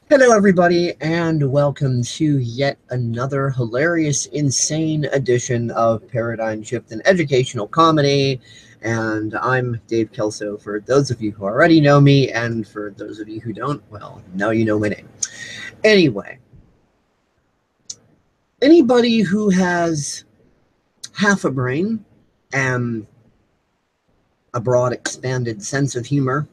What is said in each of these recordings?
Hello, everybody, and welcome to yet another hilarious, insane edition of Paradigm Shift and Educational Comedy. And I'm Dave Kelso, for those of you who already know me, and for those of you who don't, well, now you know my name. Anyway, anybody who has half a brain and a broad, expanded sense of humor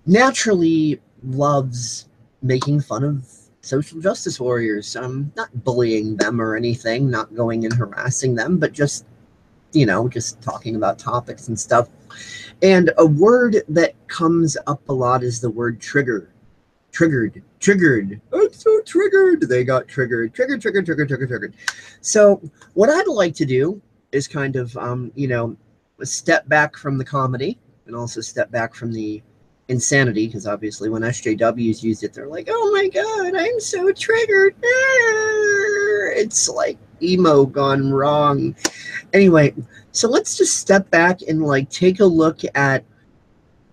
naturally loves making fun of social justice warriors. Not bullying them or anything, not going and harassing them, but just, just talking about topics and stuff. And a word that comes up a lot is the word trigger. Triggered. I'm so triggered. They got triggered. Triggered. So what I'd like to do is kind of, step back from the comedy and also step back from the insanity, because obviously when SJWs used it, they're like, oh my god, I'm so triggered. It's like emo gone wrong. Anyway, so let's just step back and like take a look at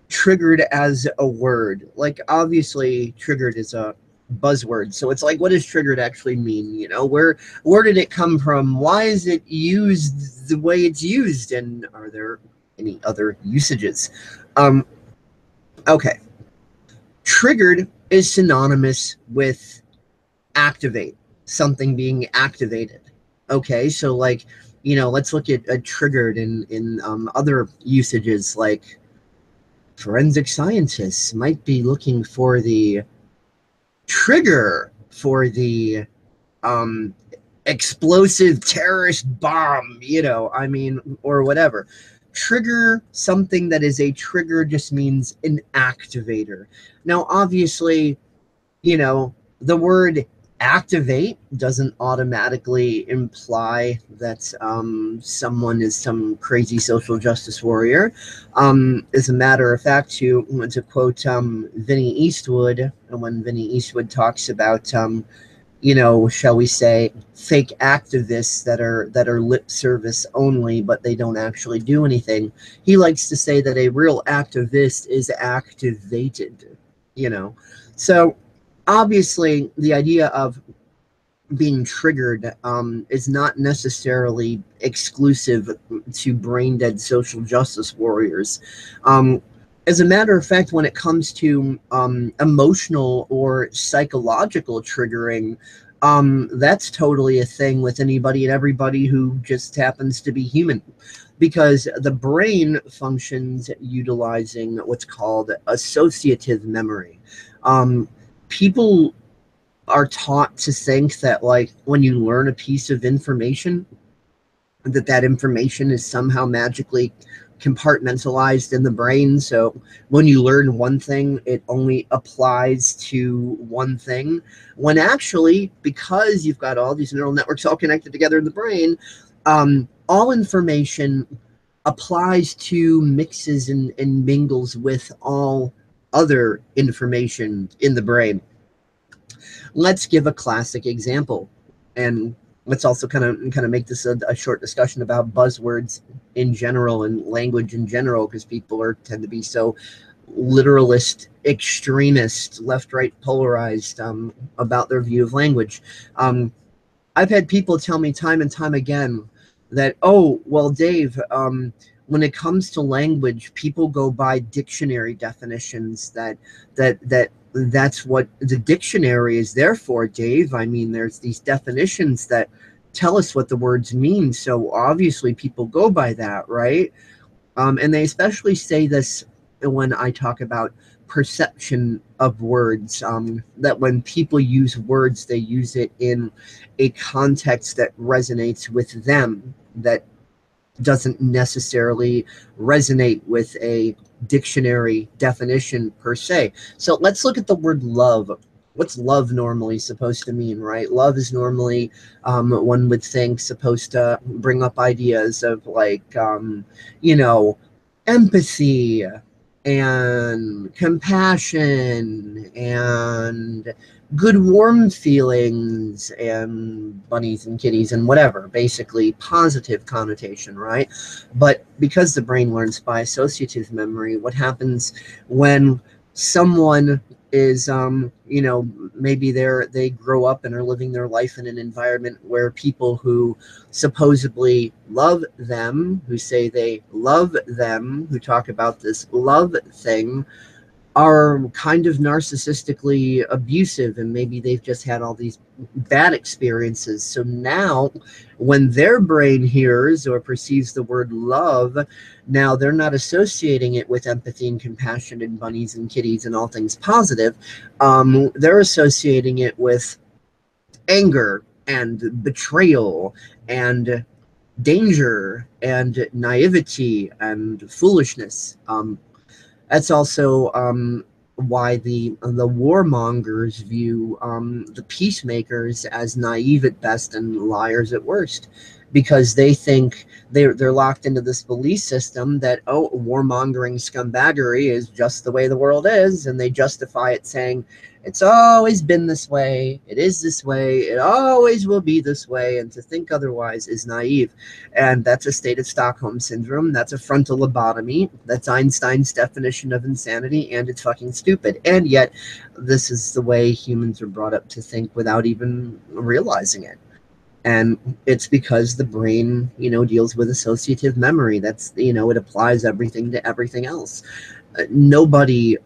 triggered as a word. Like, obviously triggered is a buzzword, so it's like, what does triggered actually mean? Where did it come from? Why is it used the way it's used, and are there any other usages? Okay. Triggered is synonymous with activate, something being activated. Okay, so like, let's look at triggered in other usages. Like, forensic scientists might be looking for the trigger for the um, explosive terrorist bomb, or whatever. Trigger, something that is a trigger, just means an activator. Now, obviously, the word activate doesn't automatically imply that someone is some crazy social justice warrior. As a matter of fact, to quote Vinnie Eastwood, when Vinnie Eastwood talks about shall we say, fake activists that are lip service only, but they don't actually do anything. He likes to say that a real activist is activated. So obviously the idea of being triggered is not necessarily exclusive to brain dead social justice warriors. As a matter of fact, when it comes to emotional or psychological triggering, that's totally a thing with anybody and everybody who just happens to be human, because the brain functions utilizing what's called associative memory. People are taught to think that, like, when you learn a piece of information, that information is somehow magically compartmentalized in the brain. So when you learn one thing, it only applies to one thing, when actually, because you've got all these neural networks all connected together in the brain, all information applies to, mixes and mingles with all other information in the brain. Let's give a classic example, and let's also kind of make this a short discussion about buzzwords in general and language in general, because people tend to be so literalist, extremist, left right polarized about their view of language. I've had people tell me time and time again that, oh, well, Dave, when it comes to language, people go by dictionary definitions. That's what the dictionary is there for, Dave. I mean, there's these definitions that tell us what the words mean, so obviously people go by that, right? And they especially say this when I talk about perception of words, that when people use words, they use it in a context that resonates with them, that doesn't necessarily resonate with a dictionary definition per se. So let's look at the word love. What's love normally supposed to mean, right? Love is normally, one would think, supposed to bring up ideas of like, empathy and compassion and good warm feelings and bunnies and kitties and whatever, basically positive connotation, right? But because the brain learns by associative memory, what happens when someone is you know, maybe they grow up and are living their life in an environment where people who supposedly love them, who say they love them, who talk about this love thing, are kind of narcissistically abusive, and maybe they've just had all these bad experiences. So now when their brain hears or perceives the word love, now they're not associating it with empathy and compassion and bunnies and kitties and all things positive. They're associating it with anger and betrayal and danger and naivety and foolishness. That's also why the warmongers view the peacemakers as naive at best and liars at worst, because they think they're locked into this belief system that, oh, warmongering scumbaggery is just the way the world is, and they justify it saying it's always been this way, it is this way, it always will be this way, and to think otherwise is naive. And that's a state of Stockholm syndrome. That's a frontal lobotomy. That's Einstein's definition of insanity, and it's fucking stupid. And yet, this is the way humans are brought up to think without even realizing it. And it's because the brain, you know, deals with associative memory. That's, you know, it applies everything to everything else. Nobody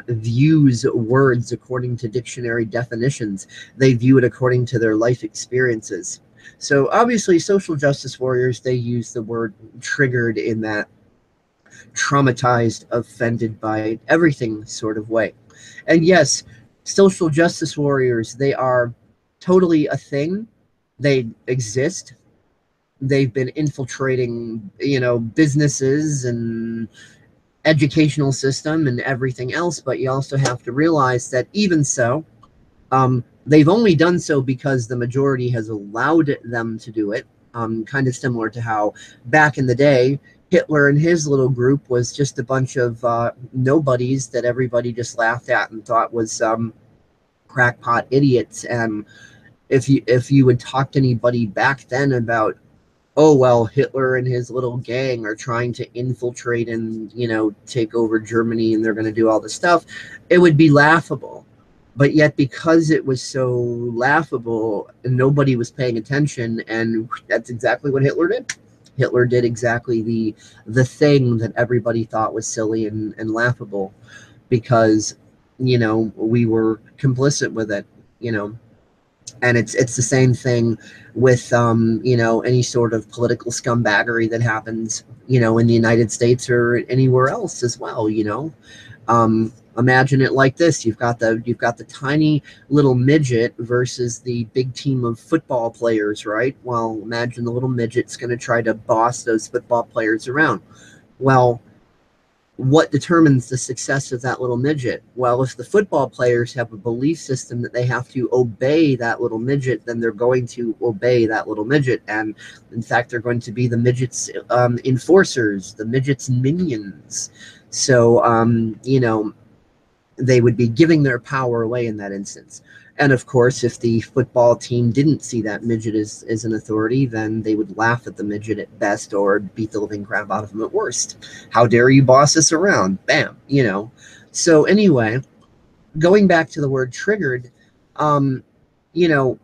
views words according to dictionary definitions. They view it according to their life experiences. So obviously, social justice warriors, they use the word triggered in that traumatized, offended by everything sort of way. And yes, social justice warriors, they are totally a thing. They exist. They've been infiltrating, you know, businesses and educational system and everything else. But you also have to realize that even so, they've only done so because the majority has allowed them to do it. Kind of similar to how back in the day, Hitler and his little group was just a bunch of nobodies that everybody just laughed at and thought was crackpot idiots. And if you would talk to anybody back then about, oh well, Hitler and his little gang are trying to infiltrate and, you know, take over Germany and they're going to do all this stuff, it would be laughable. But yet, because it was so laughable, nobody was paying attention, and that's exactly what Hitler did. Hitler did exactly the thing that everybody thought was silly and laughable, because, you know, we were complicit with it, you know. And it's the same thing with you know, any sort of political scumbaggery that happens, you know, in the United States or anywhere else as well, you know. Imagine it like this: you've got the tiny little midget versus the big team of football players, right? Well, imagine the little midget's going to try to boss those football players around. Well, what determines the success of that little midget? Well, if the football players have a belief system that they have to obey that little midget, then they're going to obey that little midget. And in fact, they're going to be the midget's enforcers, the midget's minions. So, you know, they would be giving their power away in that instance. And of course, if the football team didn't see that midget as an authority, then they would laugh at the midget at best or beat the living crap out of him at worst. How dare you boss us around? Bam, you know. So anyway, going back to the word triggered, you know,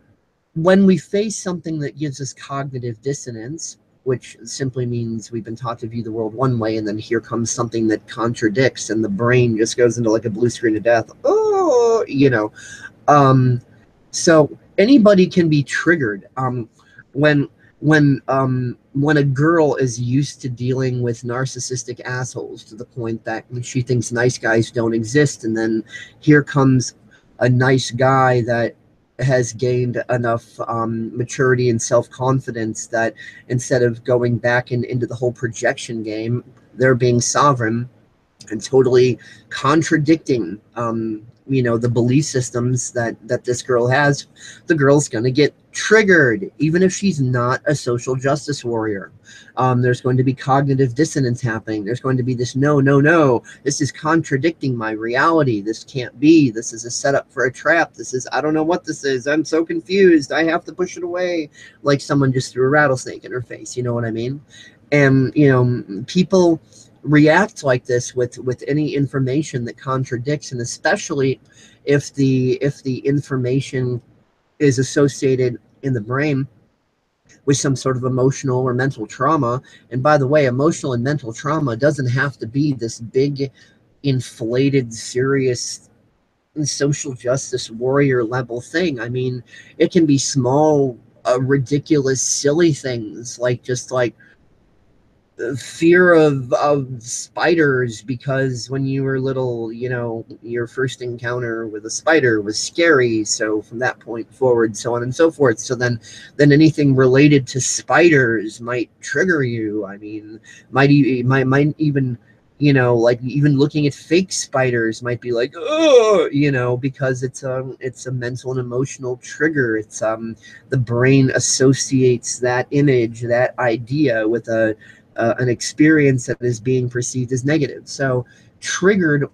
when we face something that gives us cognitive dissonance, which simply means we've been taught to view the world one way, and then here comes something that contradicts, and the brain just goes into like a blue screen of death. Oh, you know. So anybody can be triggered. When when a girl is used to dealing with narcissistic assholes to the point that she thinks nice guys don't exist, and then here comes a nice guy that has gained enough maturity and self-confidence that instead of going back into the whole projection game, they're being sovereign and totally contradicting you know, the belief systems that this girl has. The girl's going to get triggered even if she's not a social justice warrior. There's going to be cognitive dissonance happening. There's going to be this, no, no, no, this is contradicting my reality, this can't be, this is a setup for a trap, this is, I don't know what this is, I'm so confused, I have to push it away, like someone just threw a rattlesnake in her face, you know what I mean? And you know, people react like this with any information that contradicts, and especially if the information is associated in the brain with some sort of emotional or mental trauma. And by the way, emotional and mental trauma doesn't have to be this big, inflated, serious social justice warrior level thing. I mean, it can be small, ridiculous, silly things like just like fear of spiders, because when you were little, you know, your first encounter with a spider was scary, so from that point forward, so on and so forth. So then anything related to spiders might trigger you. I mean, might even, you know, like even looking at fake spiders might be like, oh, you know, because it's a mental and emotional trigger. It's the brain associates that image, that idea with an experience that is being perceived as negative. So triggered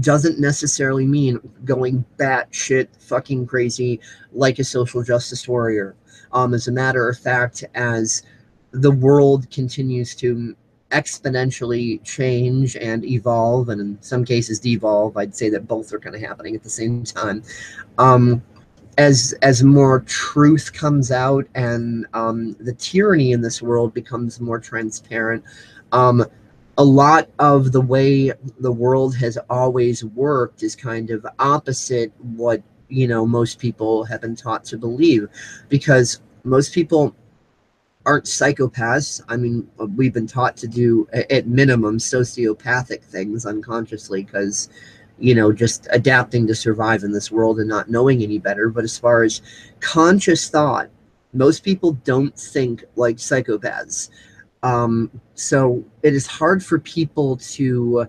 doesn't necessarily mean going batshit fucking crazy like a social justice warrior. As a matter of fact, as the world continues to exponentially change and evolve, and in some cases devolve, I'd say that both are kind of happening at the same time. Um, as more truth comes out, and the tyranny in this world becomes more transparent, um, a lot of the way the world has always worked is kind of opposite what, you know, most people have been taught to believe, because most people aren't psychopaths. I mean, we've been taught to do, at minimum, sociopathic things unconsciously, because, you know, just adapting to survive in this world and not knowing any better. But as far as conscious thought, most people don't think like psychopaths. So it is hard for people to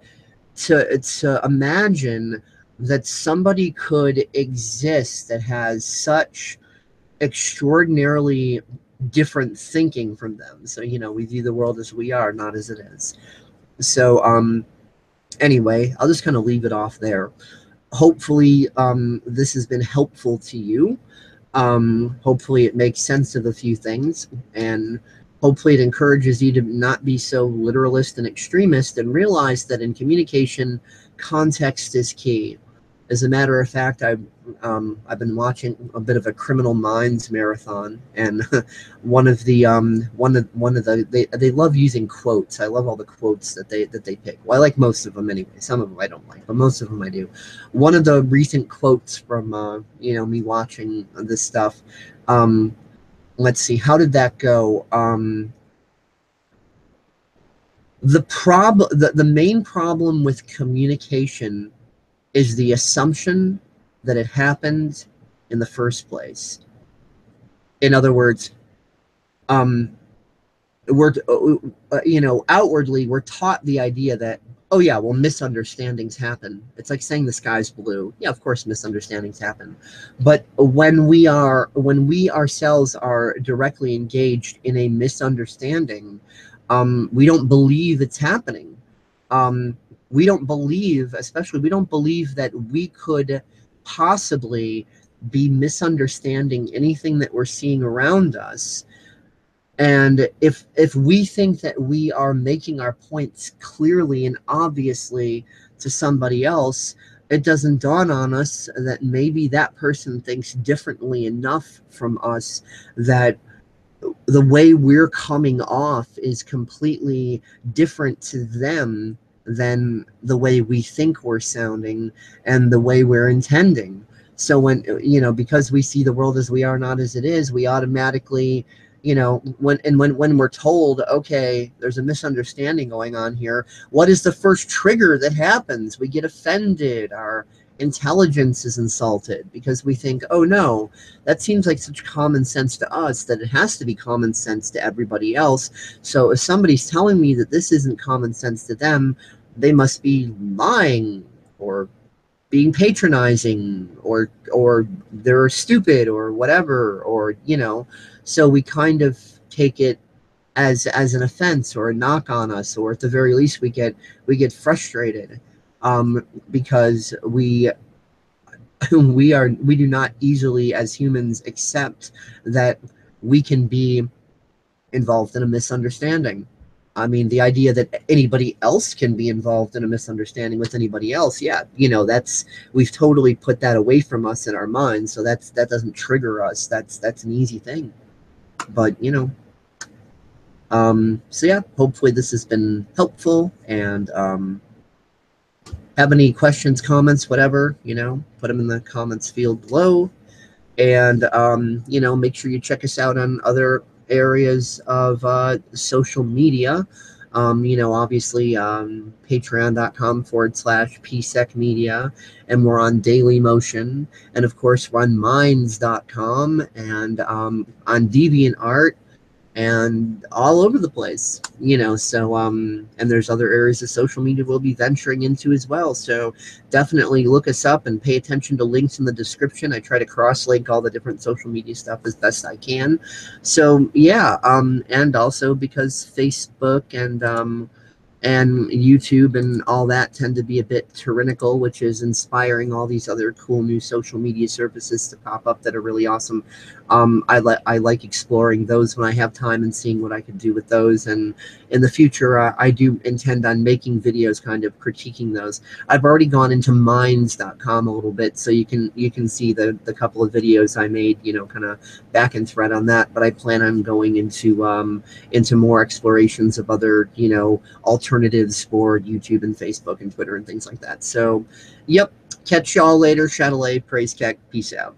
imagine that somebody could exist that has such extraordinarily different thinking from them. So, you know, we view the world as we are, not as it is. So, anyway, I'll just kind of leave it off there. Hopefully, this has been helpful to you. Hopefully, it makes sense of a few things, and hopefully, it encourages you to not be so literalist and extremist, and realize that in communication, context is key. As a matter of fact, I've been watching a bit of a Criminal Minds marathon, and one of the they love using quotes. I love all the quotes that they pick. Well, I like most of them anyway. Some of them I don't like, but most of them I do. One of the recent quotes from you know, me watching this stuff. Um, let's see, how did that go? The main problem with communication is the assumption that it happened in the first place. In other words, um, we're you know, outwardly we're taught the idea that, oh yeah, well, misunderstandings happen. It's like saying the sky's blue. Yeah, of course misunderstandings happen. But when we ourselves are directly engaged in a misunderstanding, we don't believe it's happening. um, we don't believe, especially we don't believe that we could possibly be misunderstanding anything that we're seeing around us. And if we think that we are making our points clearly and obviously to somebody else, it doesn't dawn on us that maybe that person thinks differently enough from us, that the way we're coming off is completely different to them than the way we think we're sounding and the way we're intending. So when, you know, because we see the world as we are, not as it is, we automatically, you know, when we're told, okay, there's a misunderstanding going on here, what is the first trigger that happens? We get offended. Our intelligence is insulted because we think, oh no, that seems like such common sense to us that it has to be common sense to everybody else. So if somebody's telling me that this isn't common sense to them, they must be lying or being patronizing, or they're stupid or whatever, or, you know. So we kind of take it as an offense or a knock on us, or at the very least we get frustrated, because we do not easily as humans accept that we can be involved in a misunderstanding. I mean, the idea that anybody else can be involved in a misunderstanding with anybody else, yeah, that's, we've totally put that away from us in our minds. So that doesn't trigger us. That's an easy thing. But so yeah, hopefully this has been helpful. And have any questions, comments, whatever, put them in the comments field below. And make sure you check us out on other areas of social media. Obviously, patreon.com/PSEC media, and we're on Daily Motion, and of course we're on minds.com, and on DeviantArt, and all over the place, so and there's other areas of social media we'll be venturing into as well. So definitely look us up and pay attention to links in the description. I try to cross-link all the different social media stuff as best I can. So yeah, and also because Facebook and YouTube and all that tend to be a bit tyrannical, which is inspiring all these other cool new social media services to pop up that are really awesome. I like exploring those when I have time and seeing what I can do with those. And in the future, I do intend on making videos kind of critiquing those. I've already gone into minds.com a little bit, so you can see the couple of videos I made, kind of back and thread on that. But I plan on going into more explorations of other, alternatives for YouTube and Facebook and Twitter and things like that. So, yep. Catch y'all later. Chatelet, praise Keck, peace out.